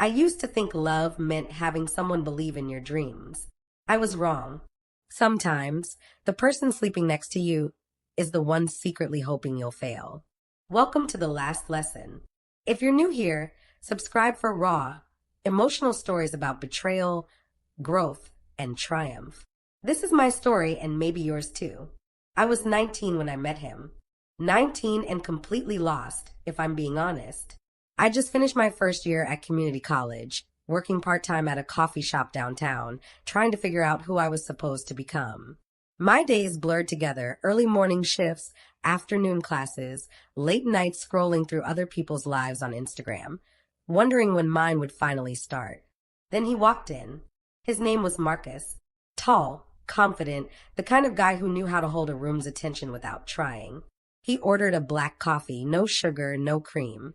I used to think love meant having someone believe in your dreams. I was wrong. Sometimes, the person sleeping next to you is the one secretly hoping you'll fail. Welcome to the last lesson. If you're new here, subscribe for raw, emotional stories about betrayal, growth, and triumph. This is my story and maybe yours too. I was 19 when I met him. 19 and completely lost, if I'm being honest. I just finished my first year at community college, working part-time at a coffee shop downtown, trying to figure out who I was supposed to become. My days blurred together, early morning shifts, afternoon classes, late nights scrolling through other people's lives on Instagram, wondering when mine would finally start. Then he walked in. His name was Marcus. Tall, confident, the kind of guy who knew how to hold a room's attention without trying. He ordered a black coffee, no sugar, no cream.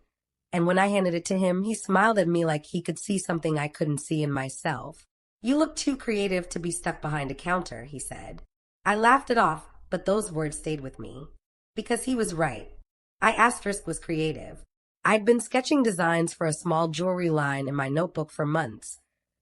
And when I handed it to him, he smiled at me like he could see something I couldn't see in myself. "You look too creative to be stuck behind a counter," he said. I laughed it off, but those words stayed with me. Because he was right. I asterisk was creative. I'd been sketching designs for a small jewelry line in my notebook for months,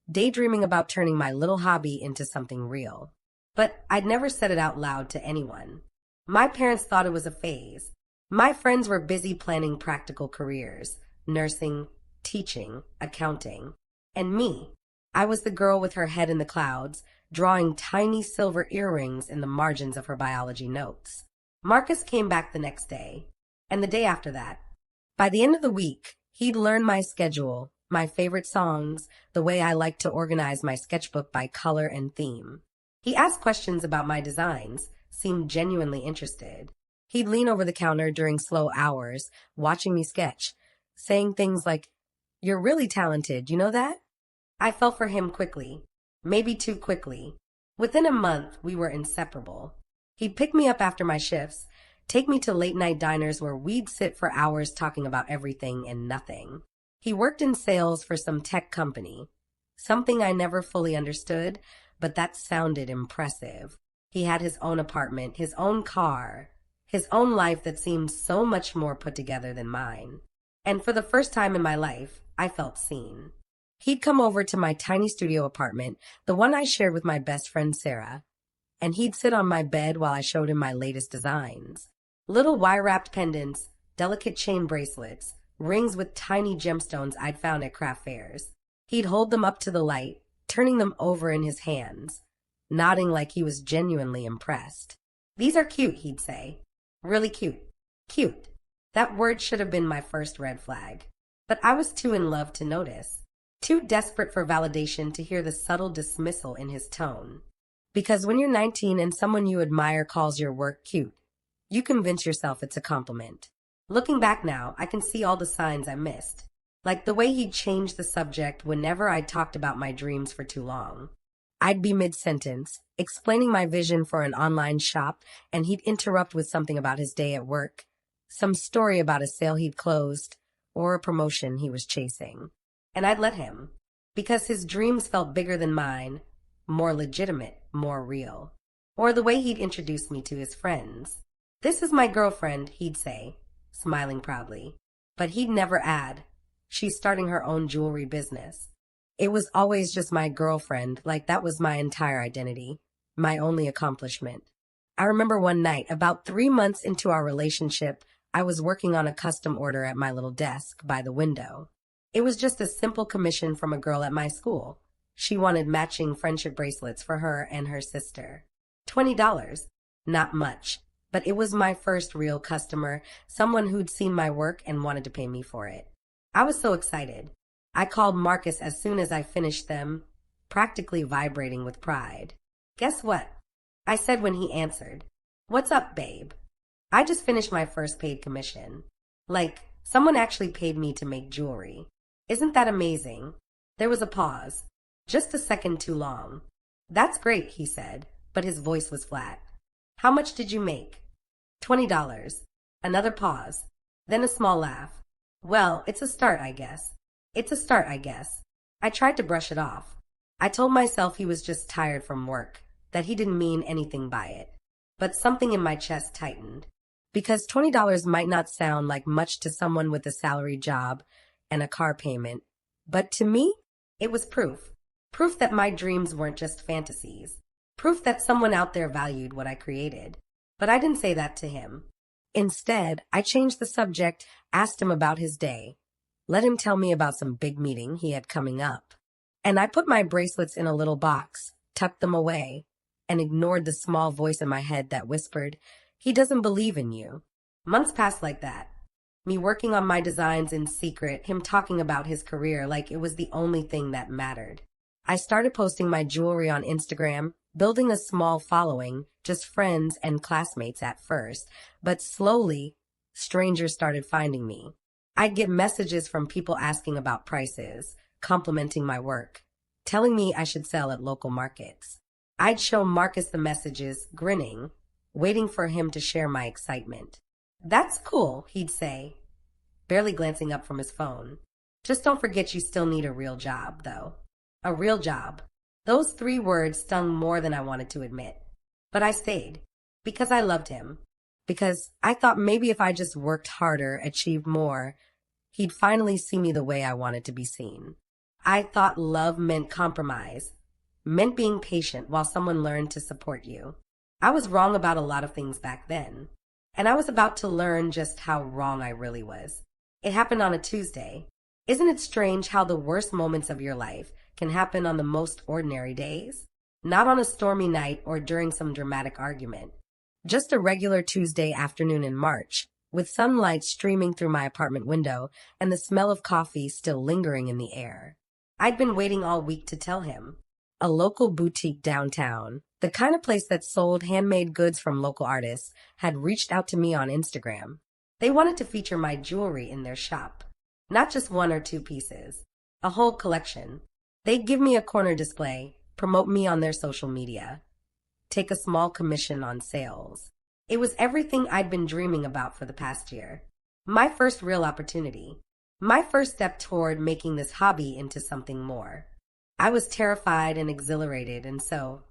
daydreaming about turning my little hobby into something real. But I'd never said it out loud to anyone. My parents thought it was a phase. My friends were busy planning practical careers, nursing, teaching, accounting. And me, I was the girl with her head in the clouds, drawing tiny silver earrings in the margins of her biology notes. Marcus came back the next day, and the day after that. By the end of the week, he'd learned my schedule, my favorite songs, the way I liked to organize my sketchbook by color and theme. He asked questions about my designs, seemed genuinely interested. He'd lean over the counter during slow hours, watching me sketch, saying things like, "You're really talented, you know that?" I fell for him quickly, maybe too quickly. Within a month, we were inseparable. He'd pick me up after my shifts, take me to late-night diners where we'd sit for hours talking about everything and nothing. He worked in sales for some tech company, something I never fully understood, but that sounded impressive. He had his own apartment, his own car, his own life that seemed so much more put together than mine. And for the first time in my life, I felt seen. He'd come over to my tiny studio apartment, the one I shared with my best friend Sarah, and he'd sit on my bed while I showed him my latest designs. Little wire-wrapped pendants, delicate chain bracelets, rings with tiny gemstones I'd found at craft fairs. He'd hold them up to the light, turning them over in his hands, nodding like he was genuinely impressed. "These are cute," he'd say. "Really cute. Cute." That word should have been my first red flag. But I was too in love to notice, too desperate for validation to hear the subtle dismissal in his tone. Because when you're 19 and someone you admire calls your work cute, you convince yourself it's a compliment. Looking back now, I can see all the signs I missed. Like the way he'd changed the subject whenever I talked about my dreams for too long. I'd be mid-sentence, explaining my vision for an online shop, and he'd interrupt with something about his day at work, some story about a sale he'd closed, or a promotion he was chasing. And I'd let him, because his dreams felt bigger than mine, more legitimate, more real. Or the way he'd introduce me to his friends. "This is my girlfriend," he'd say, smiling proudly. But he'd never add, "She's starting her own jewelry business." It was always just my girlfriend, like that was my entire identity, my only accomplishment. I remember one night, about 3 months into our relationship, I was working on a custom order at my little desk by the window. It was just a simple commission from a girl at my school. She wanted matching friendship bracelets for her and her sister. $20. Not much, but it was my first real customer, someone who'd seen my work and wanted to pay me for it. I was so excited. I called Marcus as soon as I finished them, practically vibrating with pride. "Guess what?" I said when he answered. "What's up, babe?" I just finished my first paid commission. Like, someone actually paid me to make jewelry. Isn't that amazing? There was a pause. Just a second too long. "That's great," he said, but his voice was flat. "How much did you make?" $20. Another pause. Then a small laugh. "Well, it's a start, I guess." "It's a start, I guess." I tried to brush it off. I told myself he was just tired from work, that he didn't mean anything by it. But something in my chest tightened. Because $20 might not sound like much to someone with a salary job and a car payment, But to me, it was proof. Proof that my dreams weren't just fantasies. Proof that someone out there valued what I created. But I didn't say that to him. Instead, I changed the subject, asked him about his day, let him tell me about some big meeting he had coming up. And I put my bracelets in a little box, tucked them away, and ignored the small voice in my head that whispered, "He doesn't believe in you." Months passed like that. Me working on my designs in secret, him talking about his career like it was the only thing that mattered. I started posting my jewelry on Instagram, building a small following, just friends and classmates at first, but slowly, strangers started finding me. I'd get messages from people asking about prices, complimenting my work, telling me I should sell at local markets. I'd show Marcus the messages, grinning, waiting for him to share my excitement. "That's cool," he'd say, barely glancing up from his phone. "Just don't forget you still need a real job, though." A real job. Those 3 words stung more than I wanted to admit. But I stayed. Because I loved him. Because I thought maybe if I just worked harder, achieved more, he'd finally see me the way I wanted to be seen. I thought love meant compromise, meant being patient while someone learned to support you. I was wrong about a lot of things back then. And I was about to learn just how wrong I really was. It happened on a Tuesday. Isn't it strange how the worst moments of your life can happen on the most ordinary days? Not on a stormy night or during some dramatic argument. Just a regular Tuesday afternoon in March, with sunlight streaming through my apartment window and the smell of coffee still lingering in the air. I'd been waiting all week to tell him. A local boutique downtown, the kind of place that sold handmade goods from local artists, had reached out to me on Instagram. They wanted to feature my jewelry in their shop. Not just 1 or 2 pieces, a whole collection. They'd give me a corner display, promote me on their social media, take a small commission on sales. It was everything I'd been dreaming about for the past year. My first real opportunity. My first step toward making this hobby into something more. I was terrified and exhilarated and so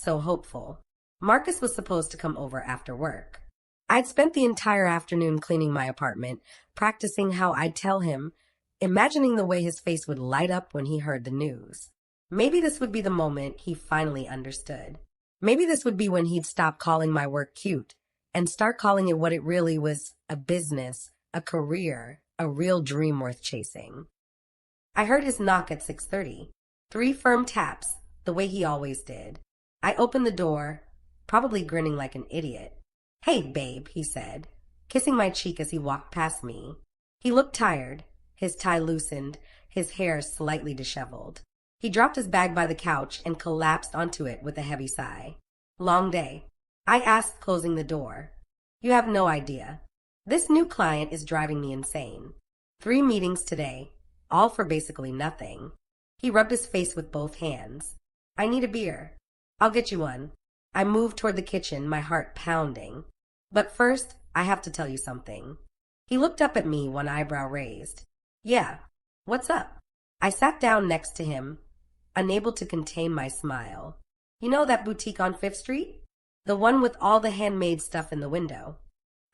hopeful. Marcus was supposed to come over after work. I'd spent the entire afternoon cleaning my apartment, practicing how I'd tell him, imagining the way his face would light up when he heard the news. Maybe this would be the moment he finally understood. Maybe this would be when he'd stop calling my work cute and start calling it what it really was, a business, a career, a real dream worth chasing. I heard his knock at 6:30. 3 firm taps, the way he always did. I opened the door, probably grinning like an idiot. "Hey, babe," he said, kissing my cheek as he walked past me. He looked tired, his tie loosened, his hair slightly disheveled. He dropped his bag by the couch and collapsed onto it with a heavy sigh. "Long day?" I asked, closing the door. "You have no idea. This new client is driving me insane. 3 meetings today, all for basically nothing." He rubbed his face with both hands. "I need a beer." "I'll get you one." I moved toward the kitchen, my heart pounding. "But first, I have to tell you something." He looked up at me, one eyebrow raised. "Yeah, what's up?" I sat down next to him, unable to contain my smile. "You know that boutique on 5th Street? The one with all the handmade stuff in the window?"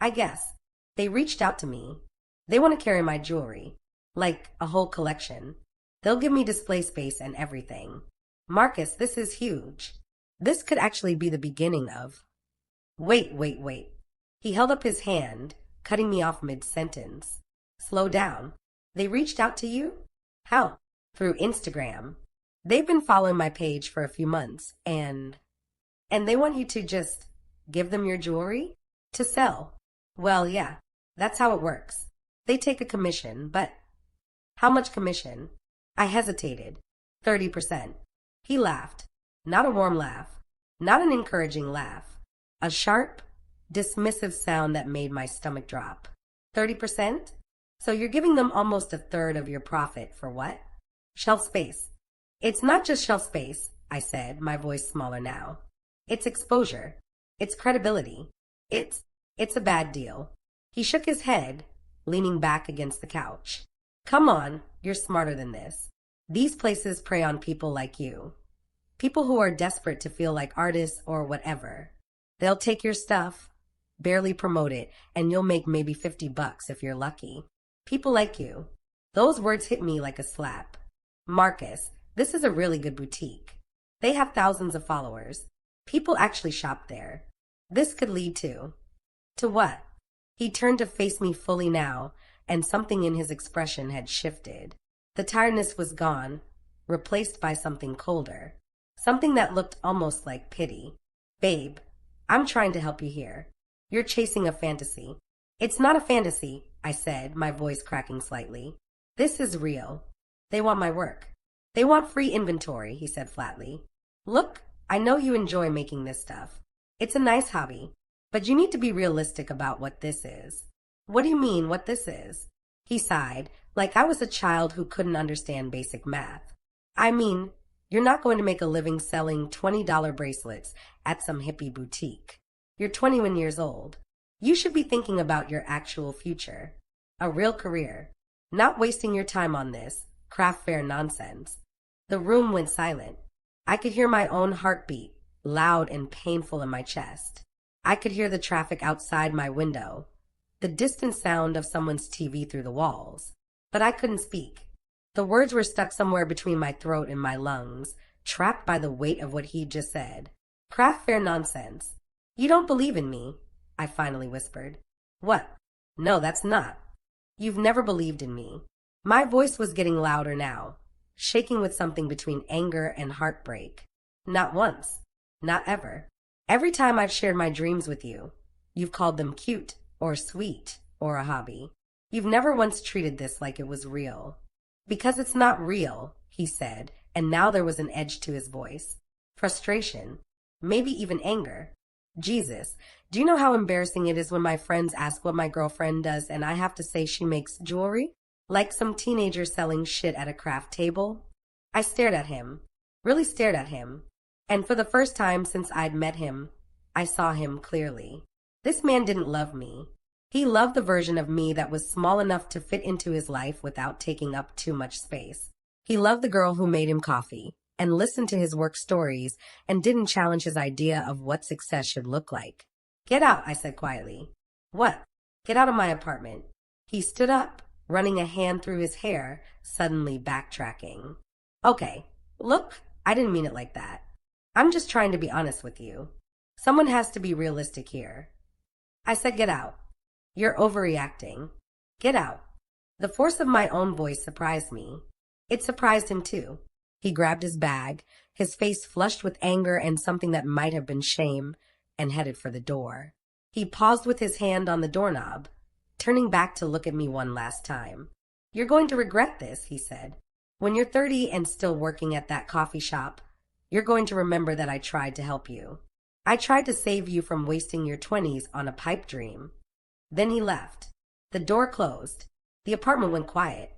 "I guess. They reached out to me. They want to carry my jewelry. Like a whole collection. They'll give me display space and everything. Marcus, this is huge. This could actually be the beginning of..." Wait. He held up his hand, cutting me off mid-sentence. "Slow down. They reached out to you? How?" "Through Instagram. They've been following my page for a few months, and they want you to just give them your jewelry? To sell." "Well, yeah, that's how it works. They take a commission, but..." "How much commission?" I hesitated. 30%. He laughed. Not a warm laugh. Not an encouraging laugh. A sharp, dismissive sound that made my stomach drop. 30%? So you're giving them almost a third of your profit for what? Shelf space. "It's not just shelf space," I said, my voice smaller now. "It's exposure. It's credibility. It's a bad deal." He shook his head, leaning back against the couch. "Come on, you're smarter than this. These places prey on people like you. People who are desperate to feel like artists or whatever. They'll take your stuff, barely promote it, and you'll make maybe $50 if you're lucky. People like you." Those words hit me like a slap. Marcus, this is a really good boutique. They have thousands of followers. People actually shop there. This could lead to... To what? He turned to face me fully now, and something in his expression had shifted. The tiredness was gone, replaced by something colder. Something that looked almost like pity. Babe, I'm trying to help you here. You're chasing a fantasy. It's not a fantasy, I said, my voice cracking slightly. This is real. They want my work. They want free inventory, he said flatly. Look, I know you enjoy making this stuff. It's a nice hobby, but you need to be realistic about what this is. What do you mean, what this is? He sighed, like I was a child who couldn't understand basic math. I mean, you're not going to make a living selling $20 bracelets at some hippie boutique. You're 21 years old. You should be thinking about your actual future. A real career. Not wasting your time on this craft fair nonsense. The room went silent. I could hear my own heartbeat, loud and painful in my chest. I could hear the traffic outside my window, the distant sound of someone's TV through the walls. But I couldn't speak. The words were stuck somewhere between my throat and my lungs, trapped by the weight of what he'd just said. Craft fair nonsense. You don't believe in me, I finally whispered. What? No, that's not. You've never believed in me. My voice was getting louder now, shaking with something between anger and heartbreak. Not once. Not ever. Every time I've shared my dreams with you, you've called them cute or sweet or a hobby. You've never once treated this like it was real. Because it's not real, he said, and now there was an edge to his voice. Frustration. Maybe even anger. Jesus, do you know how embarrassing it is when my friends ask what my girlfriend does and I have to say she makes jewelry? Like some teenager selling shit at a craft table? I stared at him. Really stared at him. And for the first time since I'd met him, I saw him clearly. This man didn't love me. He loved the version of me that was small enough to fit into his life without taking up too much space. He loved the girl who made him coffee and listened to his work stories and didn't challenge his idea of what success should look like. Get out, I said quietly. What? Get out of my apartment. He stood up, running a hand through his hair, suddenly backtracking. Okay, look, I didn't mean it like that. I'm just trying to be honest with you. Someone has to be realistic here. I said get out. You're overreacting. Get out. The force of my own voice surprised me. It surprised him too. He grabbed his bag, his face flushed with anger and something that might have been shame, and headed for the door. He paused with his hand on the doorknob, turning back to look at me one last time. You're going to regret this, he said. When you're 30 and still working at that coffee shop, you're going to remember that I tried to help you. I tried to save you from wasting your 20s on a pipe dream. Then he left. The door closed. The apartment went quiet.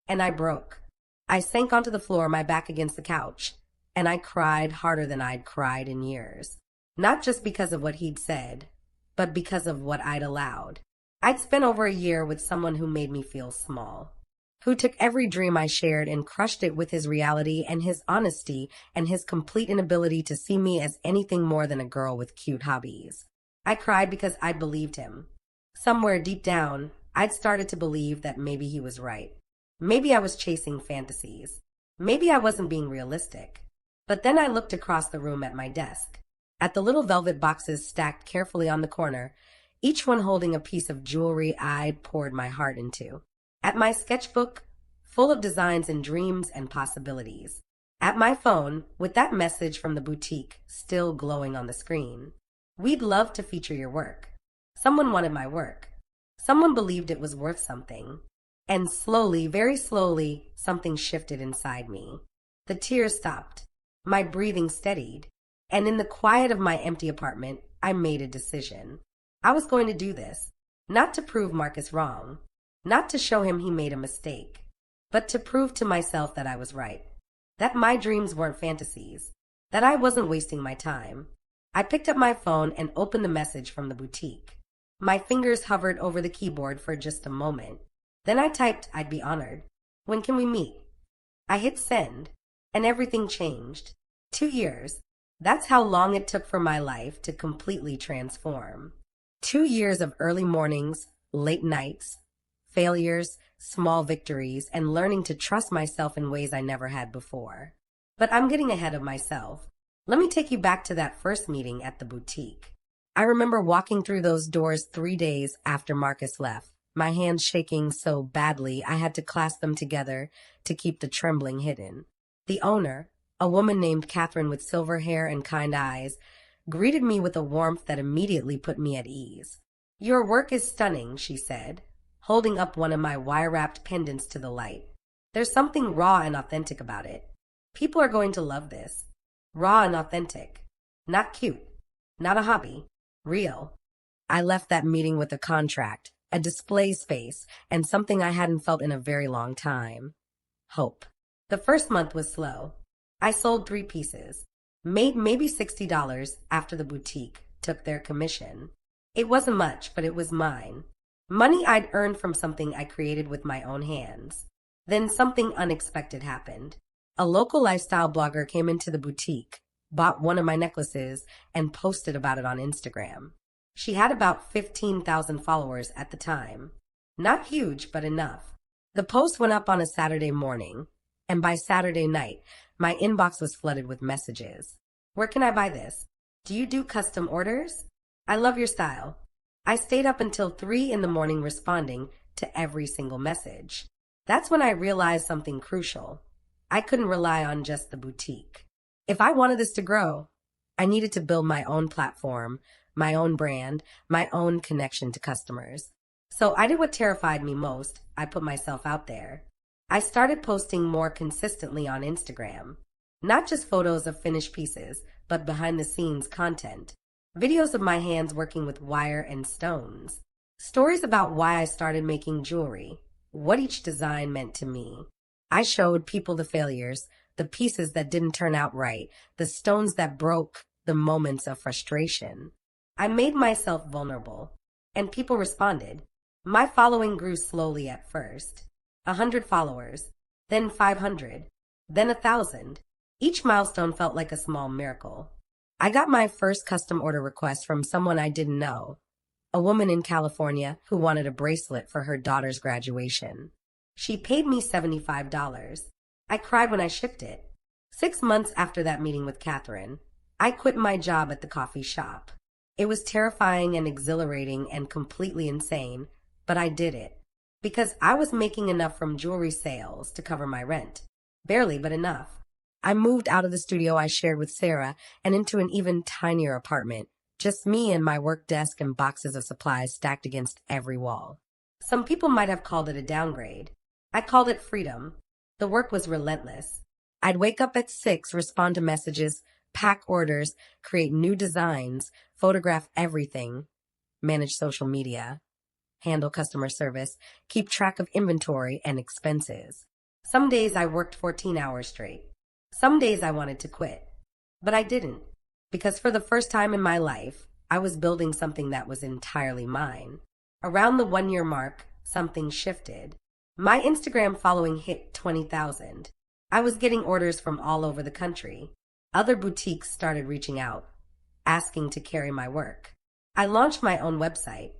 And I broke. I sank onto the floor, my back against the couch, and I cried harder than I'd cried in years. Not just because of what he'd said, but because of what I'd allowed. I'd spent over a year with someone who made me feel small, who took every dream I shared and crushed it with his reality and his honesty and his complete inability to see me as anything more than a girl with cute hobbies. I cried because I believed him. Somewhere deep down, I'd started to believe that maybe he was right. Maybe I was chasing fantasies. Maybe I wasn't being realistic. But then I looked across the room at my desk, at the little velvet boxes stacked carefully on the corner, each one holding a piece of jewelry I'd poured my heart into. At my sketchbook, full of designs and dreams and possibilities. At my phone, with that message from the boutique still glowing on the screen. We'd love to feature your work. Someone wanted my work. Someone believed it was worth something. And slowly, very slowly, something shifted inside me. The tears stopped. My breathing steadied. And in the quiet of my empty apartment, I made a decision. I was going to do this, not to prove Marcus wrong, not to show him he made a mistake, but to prove to myself that I was right, that my dreams weren't fantasies, that I wasn't wasting my time. I picked up my phone and opened the message from the boutique. My fingers hovered over the keyboard for just a moment. Then I typed, I'd be honored. When can we meet? I hit send, and everything changed. 2 years. That's how long it took for my life to completely transform. 2 years of early mornings, late nights, failures, small victories, and learning to trust myself in ways I never had before. But I'm getting ahead of myself. Let me take you back to that first meeting at the boutique. I remember walking through those doors 3 days after Marcus left, my hands shaking so badly I had to clasp them together to keep the trembling hidden. The owner, a woman named Catherine with silver hair and kind eyes, greeted me with a warmth that immediately put me at ease. "Your work is stunning," she said, holding up one of my wire-wrapped pendants to the light. "There's something raw and authentic about it. People are going to love this. Raw and authentic. Not cute. Not a hobby. Real." I left that meeting with a contract, a display space, and something I hadn't felt in a very long time. Hope. The first month was slow. I sold 3 pieces, made maybe $60 after the boutique took their commission. It wasn't much, but it was mine. Money I'd earned from something I created with my own hands. Then something unexpected happened. A local lifestyle blogger came into the boutique, bought one of my necklaces, and posted about it on Instagram. She had about 15,000 followers at the time. Not huge, but enough. The post went up on a Saturday morning, and by Saturday night, my inbox was flooded with messages. "Where can I buy this? Do you do custom orders? I love your style." I stayed up until 3 in the morning responding to every single message. That's when I realized something crucial. I couldn't rely on just the boutique. If I wanted this to grow, I needed to build my own platform, my own brand, my own connection to customers. So I did what terrified me most. I put myself out there. I started posting more consistently on Instagram. Not just photos of finished pieces, but behind-the-scenes content. Videos of my hands working with wire and stones. Stories about why I started making jewelry, what each design meant to me. I showed people the failures, the pieces that didn't turn out right, the stones that broke, the moments of frustration. I made myself vulnerable, and people responded. My following grew slowly at first. 100 followers, then 500, then 1,000. Each milestone felt like a small miracle. I got my first custom order request from someone I didn't know, a woman in California who wanted a bracelet for her daughter's graduation. She paid me $75. I cried when I shipped it. 6 months after that meeting with Catherine, I quit my job at the coffee shop. It was terrifying and exhilarating and completely insane, but I did it. Because I was making enough from jewelry sales to cover my rent. Barely, but enough. I moved out of the studio I shared with Sarah and into an even tinier apartment. Just me and my work desk and boxes of supplies stacked against every wall. Some people might have called it a downgrade. I called it freedom. The work was relentless. I'd wake up at 6, respond to messages, pack orders, create new designs, photograph everything, manage social media, handle customer service, keep track of inventory and expenses. Some days I worked 14 hours straight. Some days I wanted to quit. But I didn't, because for the first time in my life, I was building something that was entirely mine. Around the 1-year mark, something shifted. My Instagram following hit 20,000. I was getting orders from all over the country. Other boutiques started reaching out, asking to carry my work. I launched my own website,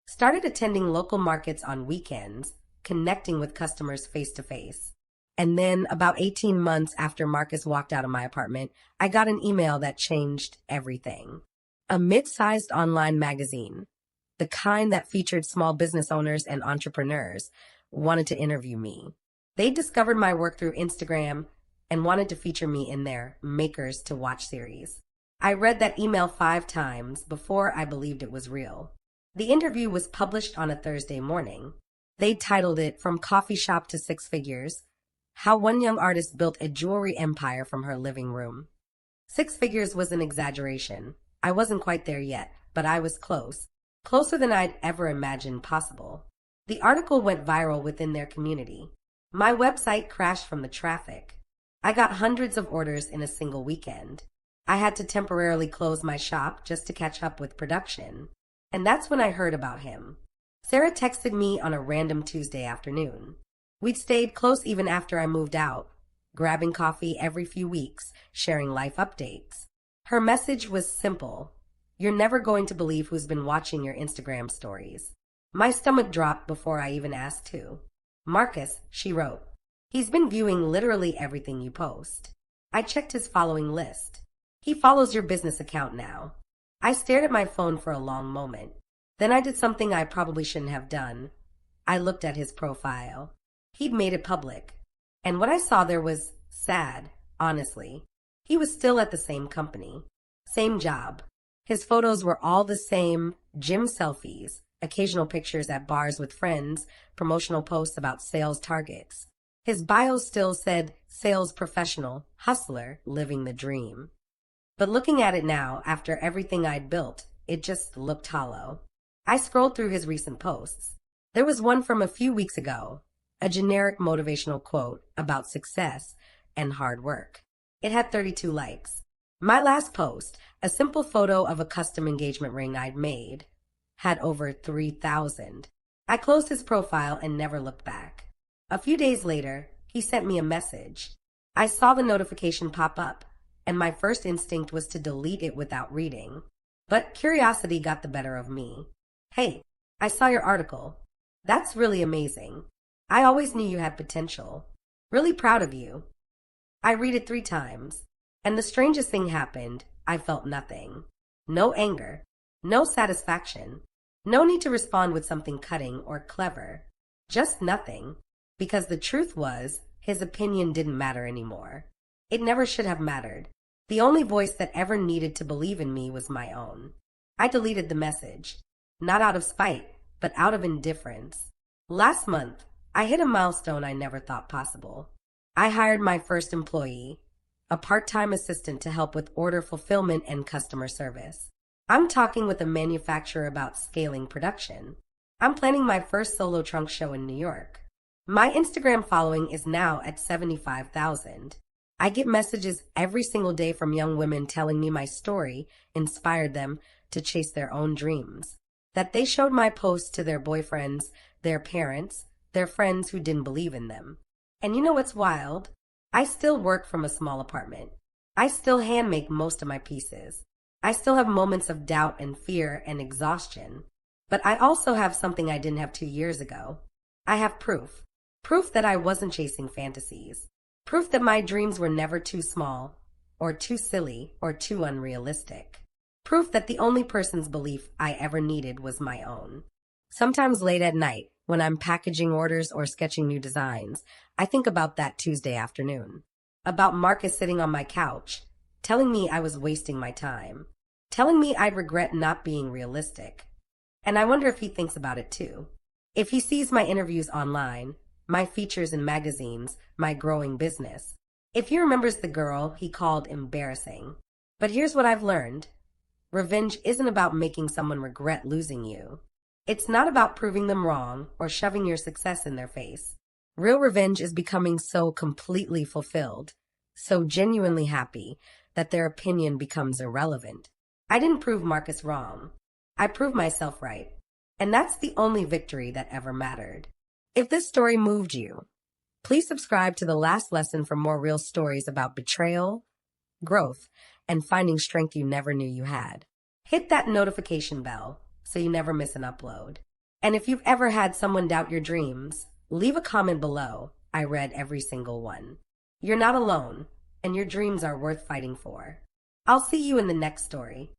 started attending local markets on weekends, connecting with customers face-to-face. And then, about 18 months after Marcus walked out of my apartment, I got an email that changed everything. A mid-sized online magazine, the kind that featured small business owners and entrepreneurs, wanted to interview me. They discovered my work through Instagram and wanted to feature me in their Makers to Watch series. I read that email 5 times before I believed it was real. The interview was published on a Thursday morning. They titled it From Coffee Shop to Six Figures: How One Young Artist Built a Jewelry Empire from Her Living Room. 6 figures was an exaggeration. I wasn't quite there yet, but I was close. Closer than I'd ever imagined possible. The article went viral within their community. My website crashed from the traffic. I got hundreds of orders in a single weekend. I had to temporarily close my shop just to catch up with production. And that's when I heard about him. Sarah texted me on a random Tuesday afternoon. We'd stayed close even after I moved out, grabbing coffee every few weeks, sharing life updates. Her message was simple. You're never going to believe who's been watching your Instagram stories. My stomach dropped before I even asked to. Marcus, she wrote. He's been viewing literally everything you post. I checked his following list. He follows your business account now. I stared at my phone for a long moment. Then I did something I probably shouldn't have done. I looked at his profile. He'd made it public. And what I saw there was sad, honestly. He was still at the same company. Same job. His photos were all the same: gym selfies, occasional pictures at bars with friends, promotional posts about sales targets. His bio still said sales professional, hustler, living the dream. But looking at it now, after everything I'd built, it just looked hollow. I scrolled through his recent posts. There was one from a few weeks ago, a generic motivational quote about success and hard work. It had 32 likes. My last post, a simple photo of a custom engagement ring I'd made, had over 3,000. I closed his profile and never looked back. A few days later, he sent me a message. I saw the notification pop up, and my first instinct was to delete it without reading. But curiosity got the better of me. Hey, I saw your article. That's really amazing. I always knew you had potential. Really proud of you. I read it 3 times, and the strangest thing happened. I felt nothing. No anger. No satisfaction. No need to respond with something cutting or clever. Just nothing. Because the truth was, his opinion didn't matter anymore. It never should have mattered. The only voice that ever needed to believe in me was my own. I deleted the message. Not out of spite, but out of indifference. Last month, I hit a milestone I never thought possible. I hired my first employee, a part-time assistant to help with order fulfillment and customer service. I'm talking with a manufacturer about scaling production. I'm planning my first solo trunk show in New York. My Instagram following is now at 75,000. I get messages every single day from young women telling me my story inspired them to chase their own dreams. That they showed my posts to their boyfriends, their parents, their friends who didn't believe in them. And you know what's wild? I still work from a small apartment. I still handmake most of my pieces. I still have moments of doubt and fear and exhaustion. But I also have something I didn't have 2 years ago. I have proof. Proof that I wasn't chasing fantasies. Proof that my dreams were never too small, or too silly, or too unrealistic. Proof that the only person's belief I ever needed was my own. Sometimes late at night, when I'm packaging orders or sketching new designs, I think about that Tuesday afternoon. About Marcus sitting on my couch, telling me I was wasting my time. Telling me I'd regret not being realistic. And I wonder if he thinks about it too. If he sees my interviews online, my features in magazines, my growing business. If he remembers the girl he called embarrassing. But here's what I've learned. Revenge isn't about making someone regret losing you. It's not about proving them wrong or shoving your success in their face. Real revenge is becoming so completely fulfilled, so genuinely happy, that their opinion becomes irrelevant. I didn't prove Marcus wrong. I proved myself right. And that's the only victory that ever mattered. If this story moved you, please subscribe to The Last Lesson for more real stories about betrayal, growth, and finding strength you never knew you had. Hit that notification bell so you never miss an upload. And if you've ever had someone doubt your dreams, leave a comment below. I read every single one. You're not alone, and your dreams are worth fighting for. I'll see you in the next story.